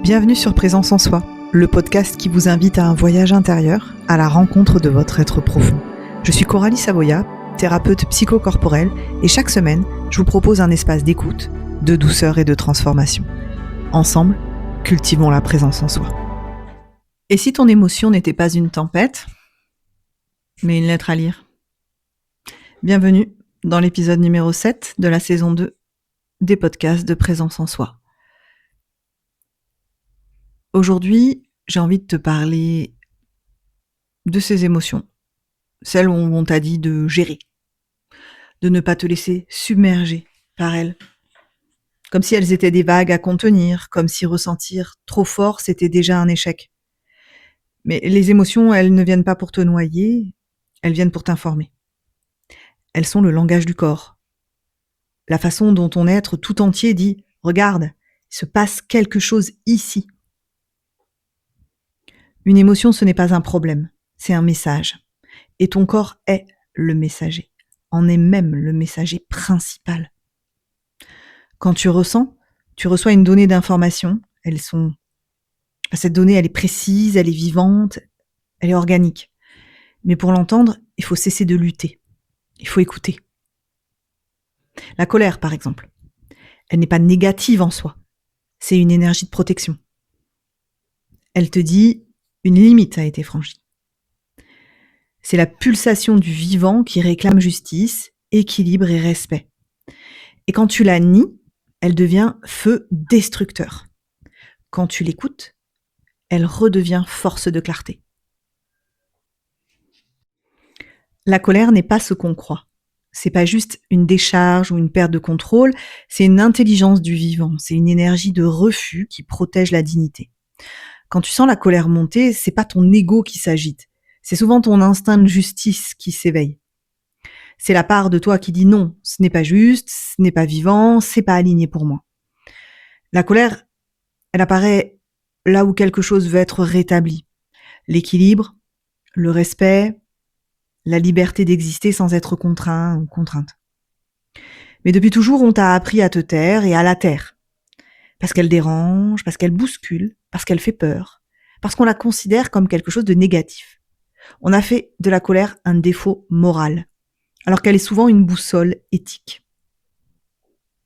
Bienvenue sur Présence en Soi, le podcast qui vous invite à un voyage intérieur, à la rencontre de votre être profond. Je suis Coralie Savoya, thérapeute psychocorporelle, et chaque semaine, je vous propose un espace d'écoute, de douceur et de transformation. Ensemble, cultivons la présence en soi. Et si ton émotion n'était pas une tempête, mais une lettre à lire? Bienvenue dans l'épisode numéro 7 de la saison 2 des podcasts de Présence en Soi. Aujourd'hui, j'ai envie de te parler de ces émotions, celles où on t'a dit de gérer, de ne pas te laisser submerger par elles, comme si elles étaient des vagues à contenir, comme si ressentir trop fort, c'était déjà un échec. Mais les émotions, elles ne viennent pas pour te noyer, elles viennent pour t'informer. Elles sont le langage du corps, la façon dont ton être tout entier dit « Regarde, il se passe quelque chose ici ». Une émotion, ce n'est pas un problème, c'est un message. Et ton corps est le messager, en est même le messager principal. Quand tu ressens, tu reçois une donnée d'information. Cette donnée, elle est précise, elle est vivante, elle est organique. Mais pour l'entendre, il faut cesser de lutter. Il faut écouter. La colère, par exemple, elle n'est pas négative en soi. C'est une énergie de protection. Elle te dit une limite a été franchie. C'est la pulsation du vivant qui réclame justice, équilibre et respect. Et quand tu la nies, elle devient feu destructeur. Quand tu l'écoutes, elle redevient force de clarté. La colère n'est pas ce qu'on croit. C'est pas juste une décharge ou une perte de contrôle, c'est une intelligence du vivant, c'est une énergie de refus qui protège la dignité. Quand tu sens la colère monter, c'est pas ton ego qui s'agite, c'est souvent ton instinct de justice qui s'éveille. C'est la part de toi qui dit non, ce n'est pas juste, ce n'est pas vivant, c'est pas aligné pour moi. La colère, elle apparaît là où quelque chose veut être rétabli. L'équilibre, le respect, la liberté d'exister sans être contraint ou contrainte. Mais depuis toujours, on t'a appris à te taire et à la taire. Parce qu'elle dérange, parce qu'elle bouscule, parce qu'elle fait peur, parce qu'on la considère comme quelque chose de négatif. On a fait de la colère un défaut moral, alors qu'elle est souvent une boussole éthique.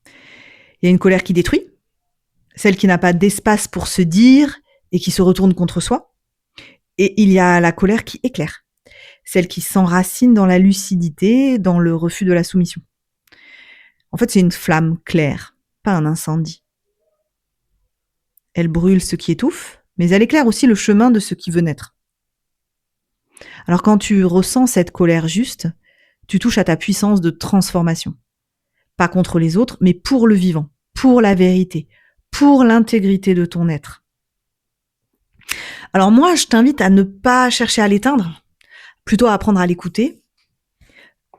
Il y a une colère qui détruit, celle qui n'a pas d'espace pour se dire et qui se retourne contre soi. Et il y a la colère qui éclaire, celle qui s'enracine dans la lucidité, dans le refus de la soumission. En fait, c'est une flamme claire, pas un incendie. Elle brûle ce qui étouffe, mais elle éclaire aussi le chemin de ce qui veut naître. Alors quand tu ressens cette colère juste, tu touches à ta puissance de transformation. Pas contre les autres, mais pour le vivant, pour la vérité, pour l'intégrité de ton être. Alors moi, je t'invite à ne pas chercher à l'éteindre, plutôt à apprendre à l'écouter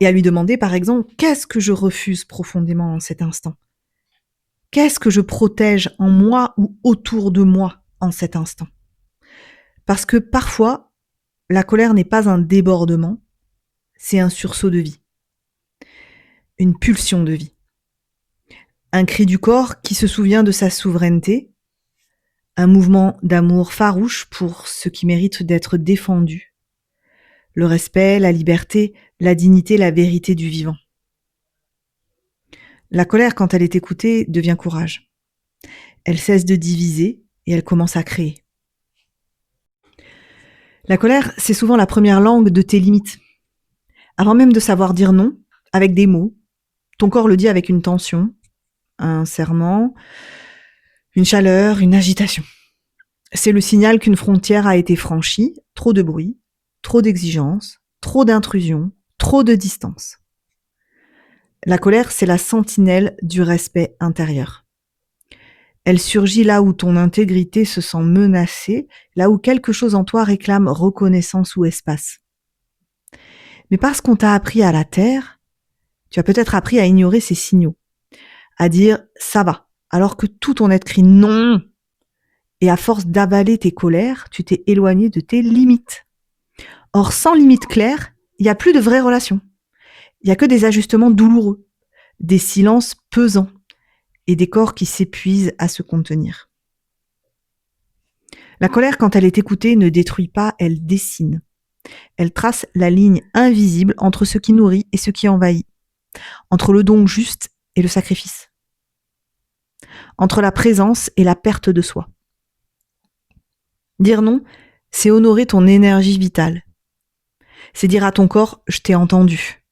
et à lui demander, par exemple, qu'est-ce que je refuse profondément en cet instant ? Qu'est-ce que je protège en moi ou autour de moi en cet instant ? Parce que parfois, la colère n'est pas un débordement, c'est un sursaut de vie, une pulsion de vie. Un cri du corps qui se souvient de sa souveraineté, un mouvement d'amour farouche pour ce qui mérite d'être défendu. Le respect, la liberté, la dignité, la vérité du vivant. La colère, quand elle est écoutée, devient courage. Elle cesse de diviser et elle commence à créer. La colère, c'est souvent la première langue de tes limites. Avant même de savoir dire non, avec des mots, ton corps le dit avec une tension, un serrement, une chaleur, une agitation. C'est le signal qu'une frontière a été franchie, trop de bruit, trop d'exigences, trop d'intrusion, trop de distance. La colère, c'est la sentinelle du respect intérieur. Elle surgit là où ton intégrité se sent menacée, là où quelque chose en toi réclame reconnaissance ou espace. Mais parce qu'on t'a appris à la taire, tu as peut-être appris à ignorer ces signaux, à dire « ça va », alors que tout ton être crie « non ». Et à force d'avaler tes colères, tu t'es éloigné de tes limites. Or, sans limite claire, il n'y a plus de vraies relations. Il n'y a que des ajustements douloureux, des silences pesants et des corps qui s'épuisent à se contenir. La colère, quand elle est écoutée, ne détruit pas, elle dessine. Elle trace la ligne invisible entre ce qui nourrit et ce qui envahit, entre le don juste et le sacrifice, entre la présence et la perte de soi. Dire non, c'est honorer ton énergie vitale. C'est dire à ton corps « je t'ai entendu ».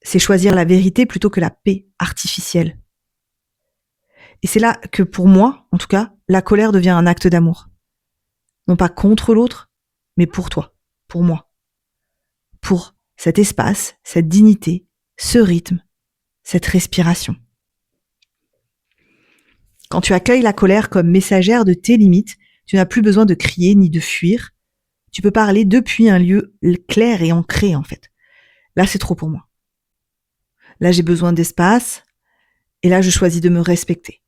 C'est choisir la vérité plutôt que la paix artificielle. Et c'est là que pour moi, en tout cas, la colère devient un acte d'amour. Non pas contre l'autre, mais pour toi, pour moi. Pour cet espace, cette dignité, ce rythme, cette respiration. Quand tu accueilles la colère comme messagère de tes limites, tu n'as plus besoin de crier ni de fuir. Tu peux parler depuis un lieu clair et ancré, en fait. Là, c'est trop pour moi. Là, j'ai besoin d'espace. Et là, je choisis de me respecter.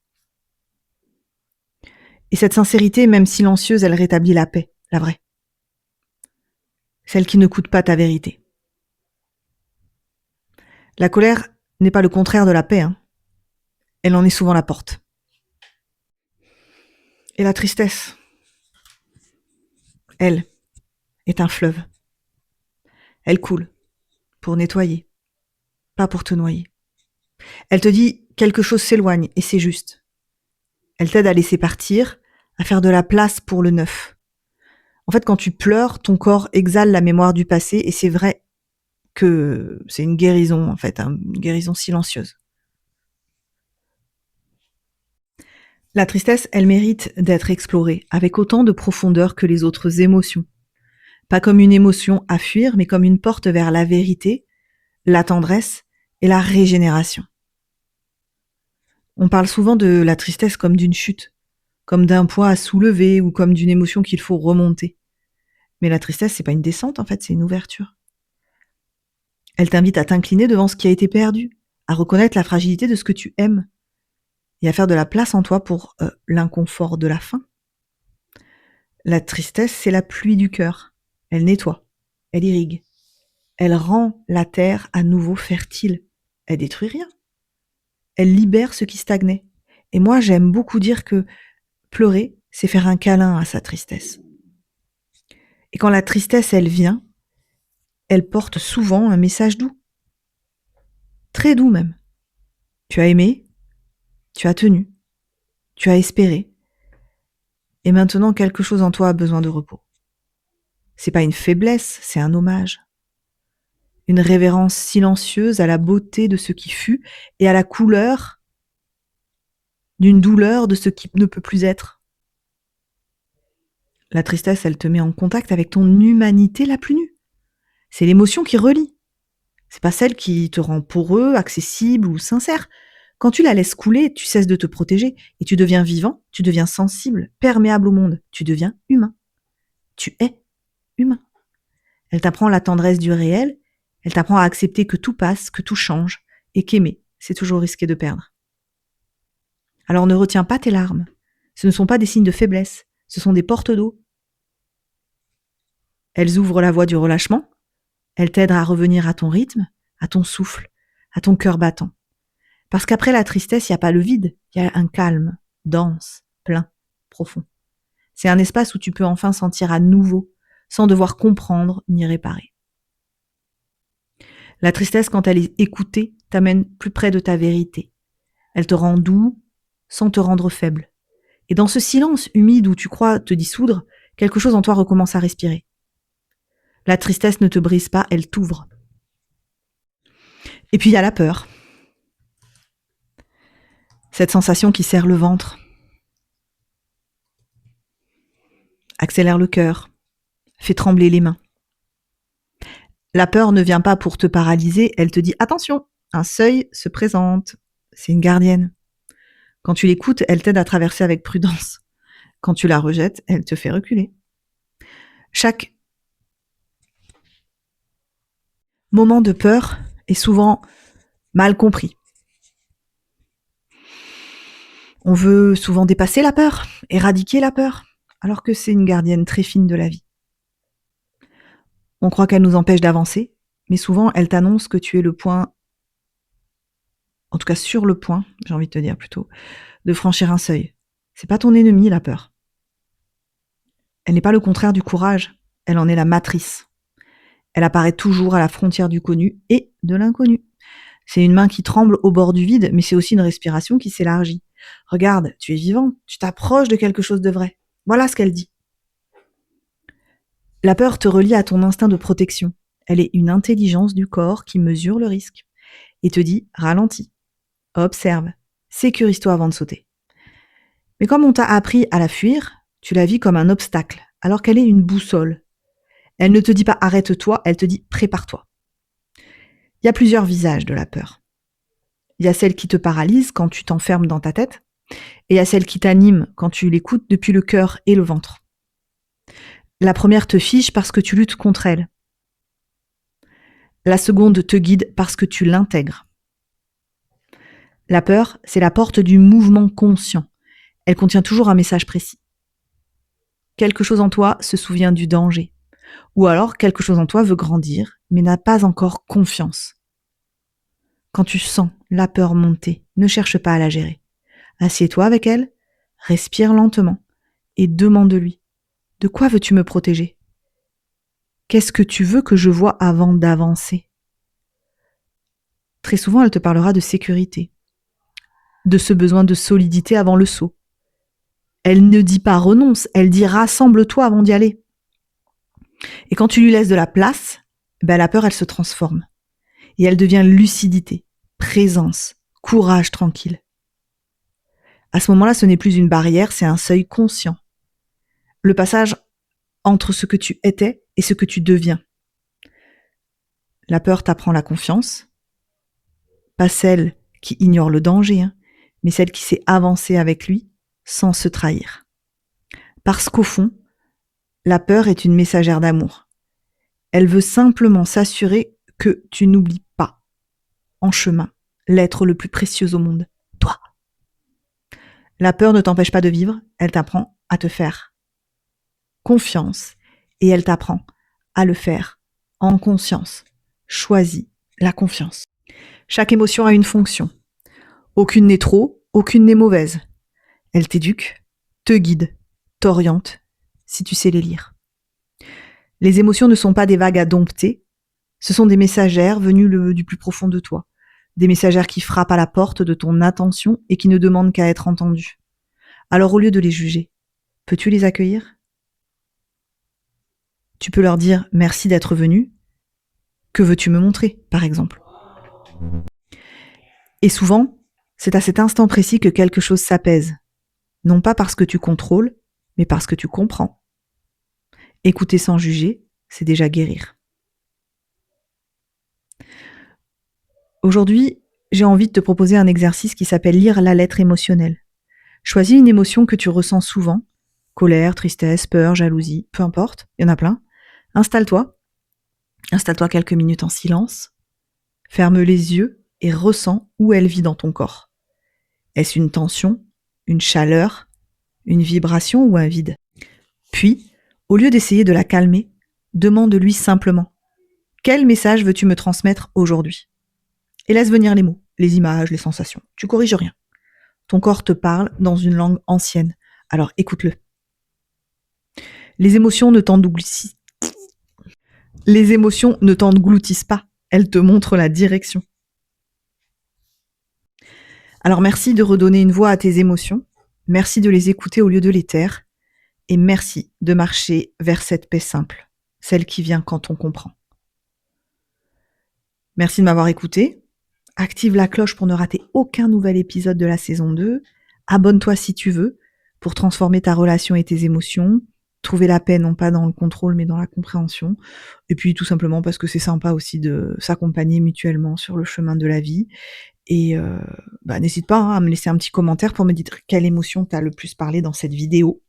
Et cette sincérité, même silencieuse, elle rétablit la paix, la vraie. Celle qui ne coûte pas ta vérité. La colère n'est pas le contraire de la paix, hein. Elle en est souvent la porte. Et la tristesse, elle, est un fleuve. Elle coule pour nettoyer, pas pour te noyer. Elle te dit quelque chose s'éloigne et c'est juste. Elle t'aide à laisser partir, à faire de la place pour le neuf. En fait, quand tu pleures, ton corps exhale la mémoire du passé et c'est vrai que c'est une guérison, en fait, hein, une guérison silencieuse. La tristesse, elle mérite d'être explorée avec autant de profondeur que les autres émotions. Pas comme une émotion à fuir, mais comme une porte vers la vérité, la tendresse et la régénération. On parle souvent de la tristesse comme d'une chute, comme d'un poids à soulever ou comme d'une émotion qu'il faut remonter. Mais la tristesse, c'est pas une descente, en fait, c'est une ouverture. Elle t'invite à t'incliner devant ce qui a été perdu, à reconnaître la fragilité de ce que tu aimes et à faire de la place en toi pour l'inconfort de la fin. La tristesse, c'est la pluie du cœur. Elle nettoie, elle irrigue, elle rend la terre à nouveau fertile. Elle détruit rien. Elle libère ce qui stagnait. Et moi, j'aime beaucoup dire que pleurer, c'est faire un câlin à sa tristesse. Et quand la tristesse, elle vient, elle porte souvent un message doux. Très doux même. Tu as aimé, tu as tenu, tu as espéré. Et maintenant, quelque chose en toi a besoin de repos. C'est pas une faiblesse, c'est un hommage. Une révérence silencieuse à la beauté de ce qui fut et à la couleur d'une douleur de ce qui ne peut plus être. La tristesse, elle te met en contact avec ton humanité la plus nue. C'est l'émotion qui relie. C'est pas celle qui te rend poreux, accessible ou sincère. Quand tu la laisses couler, tu cesses de te protéger et tu deviens vivant, tu deviens sensible, perméable au monde. Tu deviens humain. Tu es humain. Elle t'apprend la tendresse du réel, elle t'apprend à accepter que tout passe, que tout change et qu'aimer, c'est toujours risquer de perdre. Alors ne retiens pas tes larmes. Ce ne sont pas des signes de faiblesse, ce sont des portes d'eau. Elles ouvrent la voie du relâchement, elles t'aident à revenir à ton rythme, à ton souffle, à ton cœur battant. Parce qu'après la tristesse, il n'y a pas le vide, il y a un calme, dense, plein, profond. C'est un espace où tu peux enfin sentir à nouveau, sans devoir comprendre ni réparer. La tristesse, quand elle est écoutée, t'amène plus près de ta vérité. Elle te rend doux, sans te rendre faible. Et dans ce silence humide où tu crois te dissoudre, quelque chose en toi recommence à respirer. La tristesse ne te brise pas, elle t'ouvre. Et puis il y a la peur. Cette sensation qui serre le ventre, accélère le cœur, fait trembler les mains. La peur ne vient pas pour te paralyser, elle te dit « Attention, un seuil se présente, c'est une gardienne ». Quand tu l'écoutes, elle t'aide à traverser avec prudence. Quand tu la rejettes, elle te fait reculer. Chaque moment de peur est souvent mal compris. On veut souvent dépasser la peur, éradiquer la peur, alors que c'est une gardienne très fine de la vie. On croit qu'elle nous empêche d'avancer, mais souvent elle t'annonce que tu es le point, en tout cas sur le point, j'ai envie de te dire plutôt, de franchir un seuil. C'est pas ton ennemi, la peur. Elle n'est pas le contraire du courage, elle en est la matrice. Elle apparaît toujours à la frontière du connu et de l'inconnu. C'est une main qui tremble au bord du vide, mais c'est aussi une respiration qui s'élargit. Regarde, tu es vivant, tu t'approches de quelque chose de vrai. Voilà ce qu'elle dit. La peur te relie à ton instinct de protection. Elle est une intelligence du corps qui mesure le risque et te dit ralentis, observe, sécurise-toi avant de sauter. Mais comme on t'a appris à la fuir, tu la vis comme un obstacle, alors qu'elle est une boussole. Elle ne te dit pas arrête-toi, elle te dit prépare-toi. Il y a plusieurs visages de la peur. Il y a celle qui te paralyse quand tu t'enfermes dans ta tête, et il y a celle qui t'anime quand tu l'écoutes depuis le cœur et le ventre. La première te fige parce que tu luttes contre elle. La seconde te guide parce que tu l'intègres. La peur, c'est la porte du mouvement conscient. Elle contient toujours un message précis. Quelque chose en toi se souvient du danger. Ou alors, quelque chose en toi veut grandir, mais n'a pas encore confiance. Quand tu sens la peur monter, ne cherche pas à la gérer. Assieds-toi avec elle, respire lentement et demande-lui « De quoi veux-tu me protéger ? Qu'est-ce que tu veux que je voie avant d'avancer ?» Très souvent, elle te parlera de sécurité, de ce besoin de solidité avant le saut. Elle ne dit pas renonce, elle dit rassemble-toi avant d'y aller. Et quand tu lui laisses de la place, la peur, elle se transforme. Et elle devient lucidité, présence, courage tranquille. À ce moment-là, ce n'est plus une barrière, c'est un seuil conscient. Le passage entre ce que tu étais et ce que tu deviens. La peur t'apprend la confiance, pas celle qui ignore le danger, mais celle qui sait avancer avec lui sans se trahir. Parce qu'au fond, la peur est une messagère d'amour. Elle veut simplement s'assurer que tu n'oublies pas, en chemin, l'être le plus précieux au monde, toi. La peur ne t'empêche pas de vivre, elle t'apprend à te faire confiance et elle t'apprend à le faire en conscience. Choisis la confiance. Chaque émotion a une fonction. Aucune n'est trop, aucune n'est mauvaise. Elle t'éduque, te guide, t'oriente, si tu sais les lire. Les émotions ne sont pas des vagues à dompter, ce sont des messagères venues du plus profond de toi. Des messagères qui frappent à la porte de ton attention et qui ne demandent qu'à être entendues. Alors au lieu de les juger, peux-tu les accueillir ? Tu peux leur dire « Merci d'être venu. Que veux-tu me montrer ?» par exemple. Et souvent, c'est à cet instant précis que quelque chose s'apaise. Non pas parce que tu contrôles, mais parce que tu comprends. Écouter sans juger, c'est déjà guérir. Aujourd'hui, j'ai envie de te proposer un exercice qui s'appelle lire la lettre émotionnelle. Choisis une émotion que tu ressens souvent, colère, tristesse, peur, jalousie, peu importe, il y en a plein. Installe-toi quelques minutes en silence, ferme les yeux et ressens où elle vit dans ton corps. Est-ce une tension, une chaleur, une vibration ou un vide ? Puis, au lieu d'essayer de la calmer, demande-lui simplement « Quel message veux-tu me transmettre aujourd'hui ?» Et laisse venir les mots, les images, les sensations. Tu corriges rien. Ton corps te parle dans une langue ancienne, alors écoute-le. Les émotions ne t'engloutissent pas, elles te montrent la direction. Alors merci de redonner une voix à tes émotions, merci de les écouter au lieu de les taire, et merci de marcher vers cette paix simple, celle qui vient quand on comprend. Merci de m'avoir écouté. Active la cloche pour ne rater aucun nouvel épisode de la saison 2. Abonne-toi si tu veux pour transformer ta relation et tes émotions, trouver la paix non pas dans le contrôle mais dans la compréhension. Et puis tout simplement parce que c'est sympa aussi de s'accompagner mutuellement sur le chemin de la vie. Et n'hésite pas à me laisser un petit commentaire pour me dire quelle émotion t'as le plus parlé dans cette vidéo.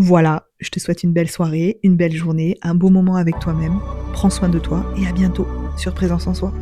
Voilà, je te souhaite une belle soirée, une belle journée, un beau moment avec toi-même. Prends soin de toi et à bientôt sur Présence en Soi.